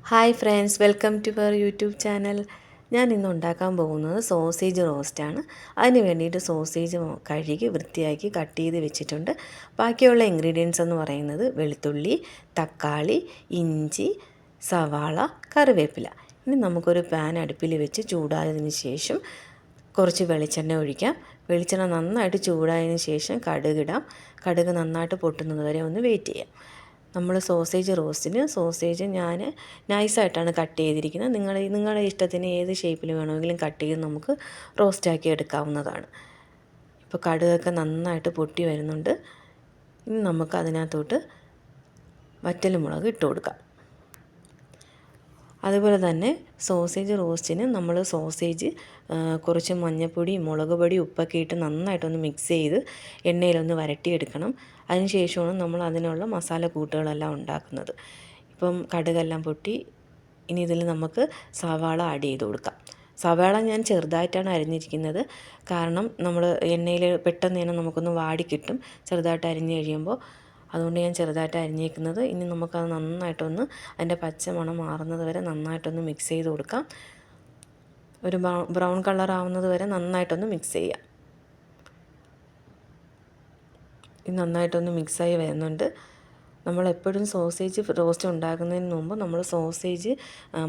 Hi friends, welcome to our YouTube channel. ഞാൻ ഇന്ന് ഉണ്ടാക്കാൻ പോകുന്നത് സോസേജ് റോസ്റ്റാണ്. അതിന് വേണ്ടിയിട്ട് സോസേജ് കഴുകി വൃത്തിയാക്കി കട്ട് ചെയ്ത് വെച്ചിട്ടുണ്ട്. ബാക്കിയുള്ള ഇൻഗ്രീഡിയൻസ് എന്ന് പറയുന്നത് വെളുത്തുള്ളി, തക്കാളി, ഇഞ്ചി, സവാള, കറിവേപ്പില. ഇനി നമുക്കൊരു പാൻ അടുപ്പിൽ വെച്ച് ചൂടായതിന് ശേഷം കുറച്ച് വെളിച്ചെണ്ണ ഒഴിക്കാം. വെളിച്ചെണ്ണ നന്നായിട്ട് ചൂടായതിന് ശേഷം കടുകിടാം. കടുക് നന്നായിട്ട് പൊട്ടുന്നത് വരെ ഒന്ന് വെയിറ്റ് ചെയ്യാം. നമ്മൾ സോസേജ് റോസ്റ്റിന് സോസേജ് ഞാൻ നൈസായിട്ടാണ് കട്ട് ചെയ്തിരിക്കുന്നത്. നിങ്ങളുടെ ഇഷ്ടത്തിന് ഏത് ഷേപ്പിൽ വേണമെങ്കിലും കട്ട് ചെയ്ത് നമുക്ക് റോസ്റ്റാക്കി എടുക്കാവുന്നതാണ്. ഇപ്പോൾ കടുകൊക്കെ നന്നായിട്ട് പൊട്ടി വരുന്നുണ്ട്. ഇനി നമുക്ക് അതിനകത്തോട്ട് വറ്റൽമുളക് ഇട്ട് കൊടുക്കാം. അതുപോലെ തന്നെ സോസേജ് റോസ്റ്റിന് നമ്മൾ സോസേജ് കുറച്ച് മഞ്ഞൾപ്പൊടി, മുളക് പൊടി, ഉപ്പൊക്കെ ഇട്ട് നന്നായിട്ടൊന്ന് മിക്സ് ചെയ്ത് എണ്ണയിലൊന്ന് വരട്ടിയെടുക്കണം. അതിനുശേഷമാണ് നമ്മൾ അതിനുള്ള മസാല കൂട്ടുകളെല്ലാം ഉണ്ടാക്കുന്നത്. ഇപ്പം കടുകെല്ലാം പൊട്ടി. ഇനി ഇതിൽ നമുക്ക് സവാള ആഡ് ചെയ്ത് കൊടുക്കാം. സവാള ഞാൻ ചെറുതായിട്ടാണ് അരിഞ്ഞിരിക്കുന്നത്. കാരണം നമ്മൾ എണ്ണയിൽ പെട്ടെന്ന് തന്നെ നമുക്കൊന്ന് വാടി കിട്ടും ചെറുതായിട്ട് അരിഞ്ഞ് കഴിയുമ്പോൾ. അതുകൊണ്ട് ഞാൻ ചെറുതായിട്ട് അരിഞ്ഞേക്കുന്നത്. ഇനി നമുക്കത് നന്നായിട്ടൊന്ന് അതിൻ്റെ പച്ച മണം മാറുന്നത് വരെ നന്നായിട്ടൊന്ന് മിക്സ് ചെയ്ത് കൊടുക്കാം. ഒരു ബ്രൗൺ കളർ ആവുന്നത് വരെ നന്നായിട്ടൊന്ന് മിക്സ് ചെയ്യാം. ഇത് നന്നായിട്ടൊന്ന് മിക്സായി വരുന്നുണ്ട്. നമ്മളെപ്പോഴും സോസേജ് റോസ്റ്റ് ഉണ്ടാക്കുന്നതിന് മുമ്പ് നമ്മൾ സോസേജ്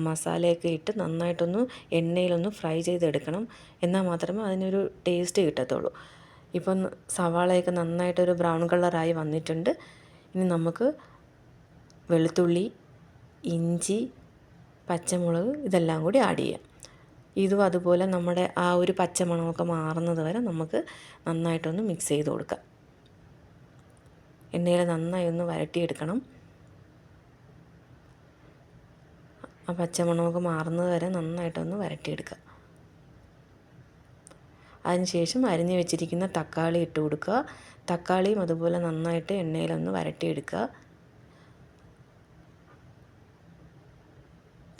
മസാലയൊക്കെ ഇട്ട് നന്നായിട്ടൊന്ന് എണ്ണയിലൊന്ന് ഫ്രൈ ചെയ്തെടുക്കണം. എന്നാൽ മാത്രമേ അതിനൊരു ടേസ്റ്റ് കിട്ടത്തുള്ളൂ. ഇപ്പം സവാളയൊക്കെ നന്നായിട്ടൊരു ബ്രൗൺ കളറായി വന്നിട്ടുണ്ട്. ഇനി നമുക്ക് വെളുത്തുള്ളി, ഇഞ്ചി, പച്ചമുളക് ഇതെല്ലാം കൂടി ആഡ് ചെയ്യാം. ഇതും അതുപോലെ നമ്മുടെ ആ ഒരു പച്ചമണമൊക്കെ മാറുന്നത് വരെ നമുക്ക് നന്നായിട്ടൊന്ന് മിക്സ് ചെയ്ത് കൊടുക്കാം. എണ്ണയിൽ നന്നായി ഒന്ന് വരട്ടിയെടുക്കണം. ആ പച്ചമണമൊക്കെ മാറുന്നത് വരെ നന്നായിട്ടൊന്ന് വരട്ടിയെടുക്കുക. അതിനുശേഷം അരിഞ്ഞ് വെച്ചിരിക്കുന്ന തക്കാളി ഇട്ട് കൊടുക്കുക. തക്കാളിയും അതുപോലെ നന്നായിട്ട് എണ്ണയിലൊന്ന് വരട്ടിയെടുക്കുക.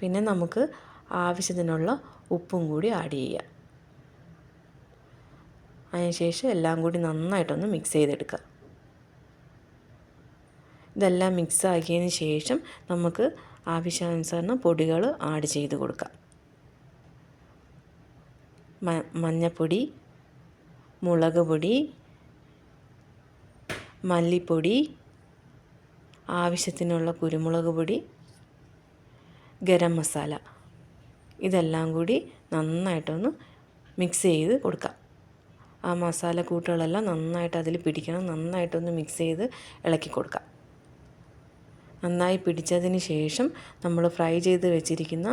പിന്നെ നമുക്ക് ആവശ്യത്തിനുള്ള ഉപ്പും കൂടി ആഡ് ചെയ്യാം. അതിനുശേഷം എല്ലാം കൂടി നന്നായിട്ടൊന്ന് മിക്സ് ചെയ്തെടുക്കുക. ഇതെല്ലാം മിക്സ് ആക്കിയതിന് ശേഷം നമുക്ക് ആവശ്യാനുസരണം പൊടികൾ ആഡ് ചെയ്ത് കൊടുക്കാം. മഞ്ഞൾപ്പൊടി, മുളക് പൊടി, മല്ലിപ്പൊടി, ആവശ്യത്തിനുള്ള കുരുമുളക് പൊടി, ഗരം മസാല ഇതെല്ലാം കൂടി നന്നായിട്ടൊന്ന് മിക്സ് ചെയ്ത് കൊടുക്കാം. ആ മസാല കൂട്ടുകളെല്ലാം നന്നായിട്ട് അതിൽ പിടിക്കണം. നന്നായിട്ടൊന്ന് മിക്സ് ചെയ്ത് ഇളക്കി കൊടുക്കാം. നന്നായി പിടിച്ചതിന് ശേഷം നമ്മൾ ഫ്രൈ ചെയ്ത് വെച്ചിരിക്കുന്ന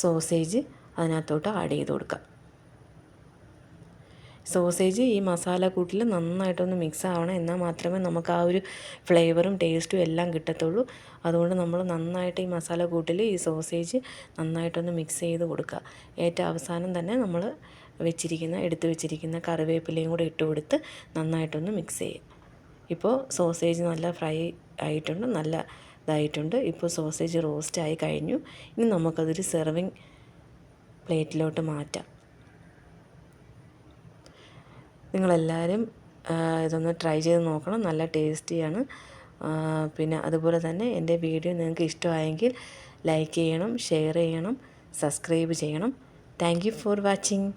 സോസേജ് അതിനകത്തോട്ട് ആഡ് ചെയ്ത് കൊടുക്കാം. സോസേജ് ഈ മസാല കൂട്ടിൽ നന്നായിട്ടൊന്ന് മിക്സ് ആവണം. എന്നാൽ മാത്രമേ നമുക്ക് ആ ഒരു ഫ്ലേവറും ടേസ്റ്റും എല്ലാം കിട്ടത്തുള്ളൂ. അതുകൊണ്ട് നമ്മൾ നന്നായിട്ട് ഈ മസാല കൂട്ടിൽ ഈ സോസേജ് നന്നായിട്ടൊന്ന് മിക്സ് ചെയ്ത് കൊടുക്കുക. ഏറ്റവും അവസാനം തന്നെ നമ്മൾ എടുത്ത് വെച്ചിരിക്കുന്ന കറിവേപ്പിലയും കൂടെ ഇട്ട് കൊടുത്ത് നന്നായിട്ടൊന്ന് മിക്സ് ചെയ്യുക. ഇപ്പോൾ സോസേജ് നല്ല ഫ്രൈ ആയിട്ടുണ്ട്, നല്ല ഇതായിട്ടുണ്ട്. ഇപ്പോൾ സോസേജ് റോസ്റ്റ് ആയി കഴിഞ്ഞു. ഇനി നമുക്കതൊരു സെർവിങ് പ്ലേറ്റിലോട്ട് മാറ്റാം. നിങ്ങളെല്ലാവരും ഇതൊന്ന് ട്രൈ ചെയ്ത് നോക്കണം. നല്ല ടേസ്റ്റിയാണ്. പിന്നെ അതുപോലെ തന്നെ എൻ്റെ വീഡിയോ നിങ്ങൾക്ക് ഇഷ്ടമായെങ്കിൽ ലൈക്ക് ചെയ്യണം, ഷെയർ ചെയ്യണം, സബ്സ്ക്രൈബ് ചെയ്യണം. Thank you for watching.